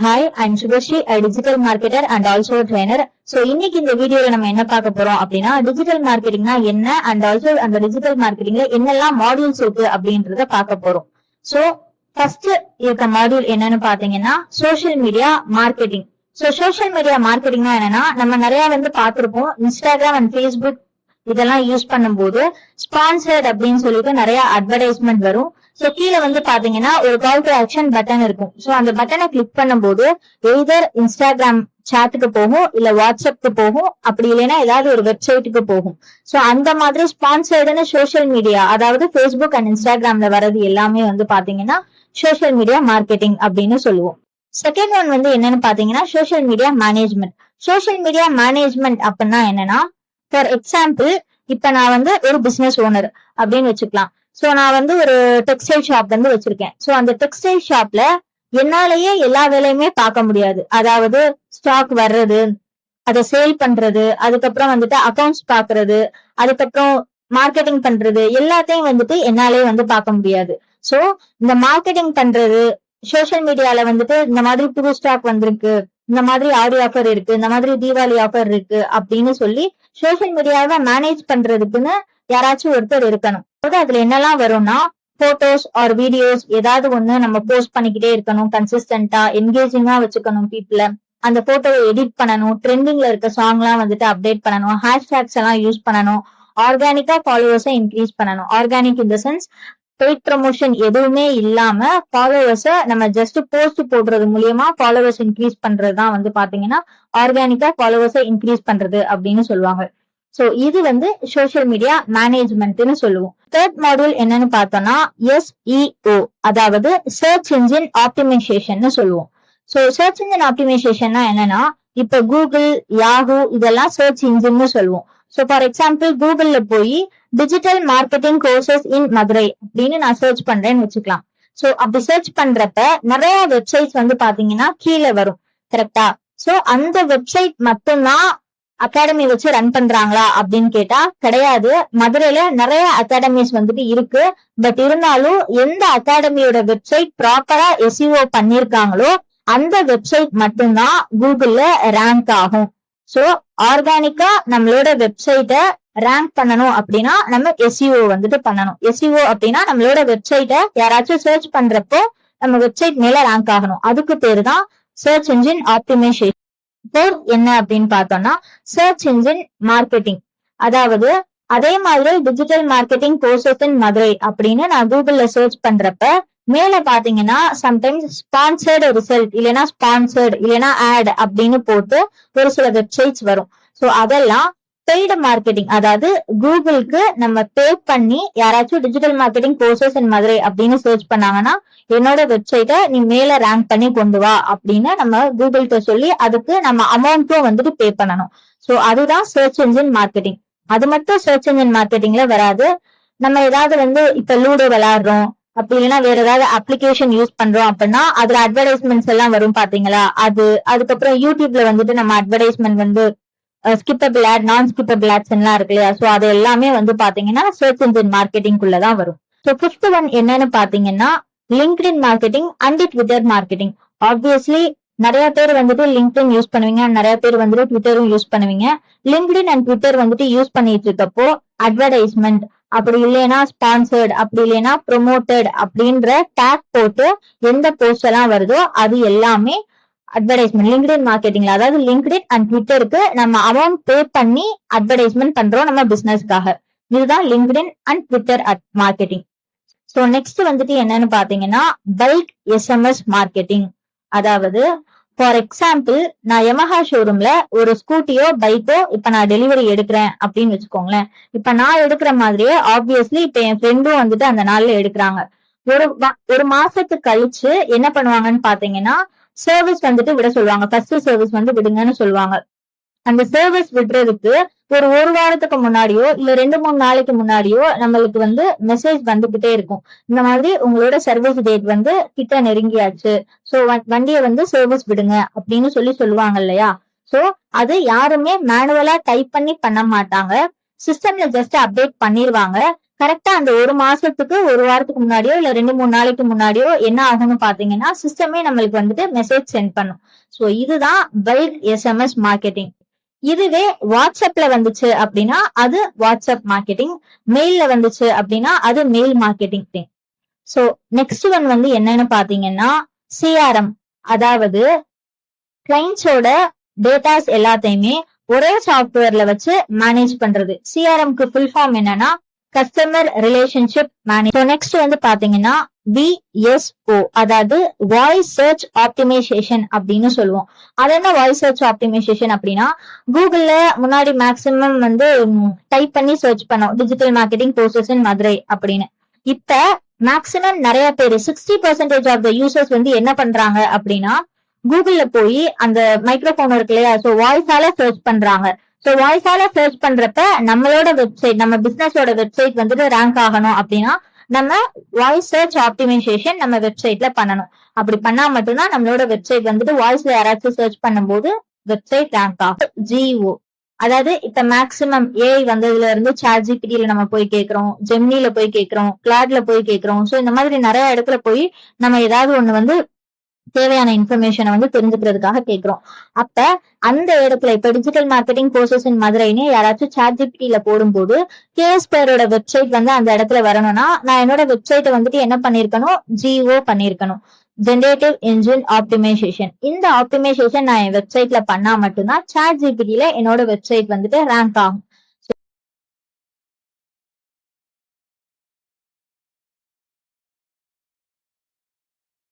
Hi, I'm Subhashri, a digital marketer and also a trainer. So, இன்னைக்கு இந்த வீடியோல நம்ம என்ன பார்க்க போறோம் அப்படின்னா டிஜிட்டல் மார்க்கெட்டிங்னா என்ன அண்ட் ஆல்சோ அந்த டிஜிட்டல் மார்க்கெட்டிங்ல என்னெல்லாம் மாடியூல்ஸ் இருக்கு அப்படின்றத பார்க்க போறோம். சோ ஃபர்ஸ்ட் இருக்க மாடியூல் என்னன்னு பாத்தீங்கன்னா social media marketing. Social media மார்க்கெட்டிங்னா என்னன்னா நம்ம நிறைய பார்த்திருப்போம். இன்ஸ்டாகிராம் அண்ட் ஃபேஸ்புக் இதெல்லாம் யூஸ் பண்ணும்போது ஸ்பான்சர்ட் அப்படின்னு சொல்லிட்டு நிறைய அட்வர்டைஸ்மெண்ட் வரும். சோ கீழே பாத்தீங்கன்னா ஒரு கால் டு ஆக்ஷன் பட்டன் இருக்கும். சோ அந்த பட்டனை கிளிக் பண்ணும்போது எய்தர் இன்ஸ்டாகிராம் சாட்டுக்கு போகும், இல்ல வாட்ஸ்அப்க்கு போகும், அப்படி இல்லைன்னா ஏதாவது ஒரு வெப்சைட்டுக்கு போகும். சோ அந்த மாதிரி ஸ்பான்சர்டுன்னு சோசியல் மீடியா, அதாவது ஃபேஸ்புக் அண்ட் இன்ஸ்டாகிராம்ல வர்றது எல்லாமே பாத்தீங்கன்னா சோசியல் மீடியா மார்க்கெட்டிங் அப்படின்னு சொல்லுவோம். செகண்ட் ஒன் என்னன்னு பாத்தீங்கன்னா social media management. Social media management அப்படின்னா என்னன்னா, ஃபார் எக்ஸாம்பிள் இப்ப நான் ஒரு பிசினஸ் ஓனர் அப்படின்னு வச்சுக்கலாம். சோ நான் ஒரு டெக்ஸ்டைல் ஷாப் வச்சிருக்கேன். சோ அந்த டெக்ஸ்டைல் ஷாப்ல என்னாலேயே எல்லா வேலையுமே பார்க்க முடியாது. அதாவது ஸ்டாக் வர்றது, அதை சேல் பண்றது, அதுக்கப்புறம் அக்கௌண்ட்ஸ் பாக்குறது, அதுக்கப்புறம் மார்க்கெட்டிங் பண்றது எல்லாத்தையும் என்னாலே பார்க்க முடியாது. சோ இந்த மார்க்கெட்டிங் பண்றது, சோசியல் மீடியால இந்த மாதிரி புது ஸ்டாக் வந்திருக்கு, இந்த மாதிரி ஆடி ஆஃபர் இருக்கு, இந்த மாதிரி தீபாவளி ஆஃபர் இருக்கு அப்படின்னு சொல்லி சோசியல் மீடியாவை மேனேஜ் பண்றதுக்குன்னு யாராச்சும் ஒருத்தர் இருக்கணும். அதுல என்னெல்லாம் வரும்னா போட்டோஸ் ஆர் வீடியோஸ் ஏதாவது ஒண்ணு நம்ம போஸ்ட் பண்ணிக்கிட்டே இருக்கணும், கன்சிஸ்டன்டா என்கேஜிங்கா வச்சுக்கணும் பீப்புள. அந்த போட்டோவை எடிட் பண்ணணும், ட்ரெண்டிங்ல இருக்க சாங் எல்லாம் அப்டேட் பண்ணணும், ஹேஷ்டேக்ஸ் எல்லாம் யூஸ் பண்ணணும், ஆர்கானிக்கா ஃபாலோவர்ஸை இன்க்ரீஸ் பண்ணணும். Organic in the sense paid promotion எதுவுமே இல்லாம ஃபாலோவர்ஸ நம்ம ஜஸ்ட் போஸ்ட் போடுறது மூலியமா ஃபாலோவர்ஸ் இன்க்ரீஸ் பண்றதுதான் பாத்தீங்கன்னா ஆர்கானிக்கா ஃபாலோவர்ஸை இன்க்ரீஸ் பண்றது அப்படின்னு சொல்லுவாங்க. சோ இது சோசியல் மீடியா மேனேஜ்மெண்ட்னு சொல்லுவோம். தேர்ட் மாடியூல் என்னன்னு பார்த்தோம்னா SEO, அதாவது சர்ச் இன்ஜின் ஆப்டிமைசேஷன் சொல்லுவோம். சோ சர்ச் இன்ஜின் ஆப்டிமைசேஷன்னா என்னன்னா, இப்ப கூகுள், யாஹூ இதெல்லாம் சர்ச் இன்ஜின்னு சொல்லுவோம். சோ ஃபார் எக்ஸாம்பிள் கூகுள்ல போய் டிஜிட்டல் மார்க்கெட்டிங் கோர்சஸ் இன் மதுரை அப்படின்னு நான் சர்ச் பண்றேன்னு வச்சுக்கலாம். சோ அப்படி சர்ச் பண்றப்ப நிறைய வெப்சைட்ஸ் பாத்தீங்கன்னா கீழே வரும், கரெக்டா? சோ அந்த வெப்சைட் மட்டும்தான் அகாடமி வச்சு ரன் பண்றாங்களா அப்படின்னு கேட்டா கிடையாது. மதுரையில நிறைய அகாடமிஸ் இருக்கு. பட் இருந்தாலும் எந்த அகாடமியோட வெப்சைட் ப்ராப்பரா SEO பண்ணிருக்காங்களோ அந்த வெப்சைட் மட்டும்தான் கூகுள்ல ரேங்க் ஆகும். சோ ஆர்கானிக்கா நம்மளோட வெப்சைட்டை ரேங்க் பண்ணணும் அப்படின்னா நம்ம SEO பண்ணணும். SEO அப்படின்னா நம்மளோட வெப்சைட்டை யாராச்சும் சர்ச் பண்றப்போ நம்ம வெப்சைட் மேல ரேங்க் ஆகணும். அதுக்கு பேரு தான் சர்ச் இன்ஜின் ஆப்டிமைசேஷன். என்ன அப்படின்னு பார்த்தோம்னா சர்ச் இன்ஜின் மார்க்கெட்டிங். அதாவது அதே மாதிரி டிஜிட்டல் மார்க்கெட்டிங் கோர்சஸ் இன் மதுரை அப்படின்னு நான் கூகுள்ல சர்ச் பண்றப்ப மேல பாத்தீங்கன்னா சம்டைம்ஸ் ஸ்பான்சர்டு ரிசல்ட், இல்லைன்னா ஸ்பான்சர்டு, இல்லைன்னா ஆட் அப்படின்னு போட்டு ஒரு சில வெப்சைட்ஸ் வரும். சோ அதெல்லாம் பெய்டு மார்க்கெட்டிங். அதாவது கூகுளுக்கு நம்ம பே பண்ணி யாராச்சும் டிஜிட்டல் மார்க்கெட்டிங் கோர்சஸ் இன் மதுரை அப்படின்னு சர்ச் பண்ணாங்கன்னா என்னோட வெப்சைட்டை நீ மேல ரேங்க் பண்ணி கொண்டு வா அப்படின்னு நம்ம கூகுள்கிட்ட சொல்லி அதுக்கு நம்ம அமௌண்ட்டும் பே பண்ணணும். சோ அதுதான் சர்ச் இன்ஜின் மார்க்கெட்டிங். அது மட்டும் சர்ச் இன்ஜின் மார்க்கெட்டிங்ல வராது. நம்ம ஏதாவது இப்ப லூடோ விளையாடுறோம், அப்படி இல்லைன்னா வேற ஏதாவது அப்ளிகேஷன் யூஸ் பண்றோம் அப்படின்னா அதுல அட்வர்டைஸ்மெண்ட்ஸ் எல்லாம் வரும் பாத்தீங்களா, அதுக்கப்புறம் யூடியூப்ல நம்ம அட்வர்டைஸ்மெண்ட் ஸ்கிப்பபிள் ஆட், நான் ஸ்கிப்பபிள் ஆட்ஸ் எல்லாம் இருக்கு இல்லையா. சோ அது எல்லாமே பாத்தீங்கன்னா சர்ச் இன்ஜின் மார்க்கெட்டிங் குள்ளதான் வரும். சோ ஃபிஃப்த் ஒன் என்னன்னு பாத்தீங்கன்னா LinkedIn marketing and Twitter marketing. Obviously நிறைய பேர் லிங்க்டின் யூஸ் பண்ணுவீங்க, நிறைய பேர் ட்விட்டரும் யூஸ் பண்ணுவீங்க. லிங்க்டின் அண்ட் ட்விட்டர் யூஸ் பண்ணிட்டு இருக்கப்போ அட்வர்டைஸ்மெண்ட், அப்படி இல்லைன்னா ஸ்பான்சர்ட், அப்படி இல்லைன்னா ப்ரொமோட்டட் அப்படின்ற டேக் போட்டு எந்த போஸ்ட் எல்லாம் வருதோ அது எல்லாமே அட்வர்டைஸ்மெண்ட் லிங்க்டின் மார்க்கெட்டிங்ல. அதாவது லிங்க்டின் அண்ட் ட்விட்டருக்கு நம்ம அமௌண்ட் பே பண்ணி அட்வர்டைஸ்மெண்ட் பண்றோம் நம்ம பிசினஸ்க்காக. இதுதான் LinkedIn and Twitter marketing. So next என்னன்னு பாத்தீங்கன்னா பல்க் SMS மார்க்கெட்டிங். அதாவது ஃபார் எக்ஸாம்பிள் நான் யமஹா ஷோரூம்ல ஒரு ஸ்கூட்டியோ பைக்கோ இப்ப நான் டெலிவரி எடுக்கிறேன் அப்படின்னு வச்சுக்கோங்களேன். இப்ப நான் எடுக்கிற மாதிரியே ஆப்வியஸ்லி இப்ப என் ஃப்ரெண்டும் அந்த நாள்ல எடுக்கிறாங்க. ஒரு மாசத்துக்கு கழிச்சு என்ன பண்ணுவாங்கன்னு பாத்தீங்கன்னா சர்வீஸ் விட சொல்லுவாங்க. ஃபர்ஸ்ட் சர்வீஸ் விடுங்கன்னு சொல்லுவாங்க. அந்த சர்வீஸ் விடுறதுக்கு ஒரு வாரத்துக்கு முன்னாடியோ இல்ல 2-3 நாளைக்கு முன்னாடியோ நம்மளுக்கு மெசேஜ் வந்துகிட்டே இருக்கும். இந்த மாதிரி உங்களோட சர்வீஸ் டேட் கிட்ட நெருங்கியாச்சு, சோ வண்டியை சர்வீஸ் விடுங்க அப்படின்னு சொல்லுவாங்க இல்லையா. சோ அது யாருமே மேனுவலா டைப் பண்ணி பண்ண மாட்டாங்க, சிஸ்டம்ல ஜஸ்ட் அப்டேட் பண்ணிருவாங்க. கரெக்டா அந்த ஒரு மாசத்துக்கு ஒரு வாரத்துக்கு முன்னாடியோ இல்ல 2-3 நாளைக்கு முன்னாடியோ என்ன ஆகும்னு பாத்தீங்கன்னா சிஸ்டமே நம்மளுக்கு வந்துட்டு மெசேஜ் சென்ட் பண்ணும். சோ இதுதான் பல்க் எஸ்எம்எஸ் மார்க்கெட்டிங். இதுவே வாட்ஸ்அப்ல வந்துச்சு அப்படின்னா அது வாட்ஸ்அப் மார்க்கெட்டிங், மெயில்ல வந்துச்சு அப்படின்னா அது mail marketing. So next one வந்து என்னன்னு பாத்தீங்கன்னா சிஆர்எம், அதாவது கிளைண்ட்ஸோட டேட்டாஸ் எல்லாத்தையுமே ஒரே சாஃப்ட்வேர்ல வச்சு மேனேஜ் பண்றது. சிஆர்எம்க்கு ஃபுல் ஃபார்ம் என்னன்னா கஸ்டமர் ரிலேஷன்ஷிப் மேனேஜ். நெக்ஸ்ட் வந்து பாத்தீங்கன்னா VSO, அதாவது வாய்ஸ் சர்ச் ஆப்டிமைசேஷன் அப்படின்னு சொல்லுவோம். அது என்ன வாய்ஸ் சர்ச் ஆப்டிமைசேஷன் அப்படின்னா, கூகுள்ல முன்னாடி மேக்சிமம் வந்து டைப் பண்ணி சர்ச் பண்ணோம் டிஜிட்டல் மார்க்கெட்டிங் கோர்சஸ் இன் மதுரை அப்படின்னு. இப்ப மேக்சிமம் நிறைய பேர் 60% ஆஃப் த யூசர்ஸ் வந்து என்ன பண்றாங்க அப்படின்னா கூகுள்ல போய் அந்த மைக்ரோபோன் இருக்கு இல்லையா, சோ வாய்ஸால சர்ச் பண்றாங்க. சோ வாய்ஸால சர்ச் பண்றப்ப நம்மளோட வெப்சைட், நம்ம பிசினஸோட வெப்சைட் வந்துட்டு ரேங்க் ஆகணும் அப்படின்னா நம்ம வாய்ஸ் சர்ச் ஆப்டிமைசேஷன் நம்ம வெப்சைட்ல பண்ணணும். அப்படி பண்ணா மட்டும்தான் நம்மளோட வெப்சைட் வந்துட்டு வாய்ஸ்ல யாராச்சும் சர்ச் பண்ணும்போது வெப்சைட் ரேங்க் ஆகும். GO, அதாவது இப்ப மேக்சிமம் AI வந்ததுல இருந்து ChatGPTல நம்ம போய் கேட்கிறோம், ஜெமினில போய் கேட்கிறோம், கிளாட்ல போய் கேட்கிறோம். சோ இந்த மாதிரி நிறைய இடத்துல போய் நம்ம ஏதாவது ஒண்ணு வந்து தேவையான இன்ஃபர்மேஷனை வந்து தெரிஞ்சுக்கிறதுக்காக கேட்கிறோம். அப்ப அந்த இடத்துல இப்ப டிஜிட்டல் மார்க்கெட்டிங் கோர்சஸ் இன் மதுரைன்னு யாராச்சும் ChatGPTல போடும்போது கேஸ்பரோட வெப்சைட் வந்து அந்த இடத்துல வரணும்னா நான் என்னோட வெப்சைட்டை வந்துட்டு என்ன பண்ணிருக்கணும், GO பண்ணிருக்கணும், ஜெனரேட்டிவ் இன்ஜின் ஆப்டிமைசேஷன். இந்த ஆப்டிமைசேஷன் நான் என் வெப்சைட்ல பண்ணா மட்டும்தான் ChatGPTல என்னோட வெப்சைட் வந்துட்டு ரேங்க் ஆகும்.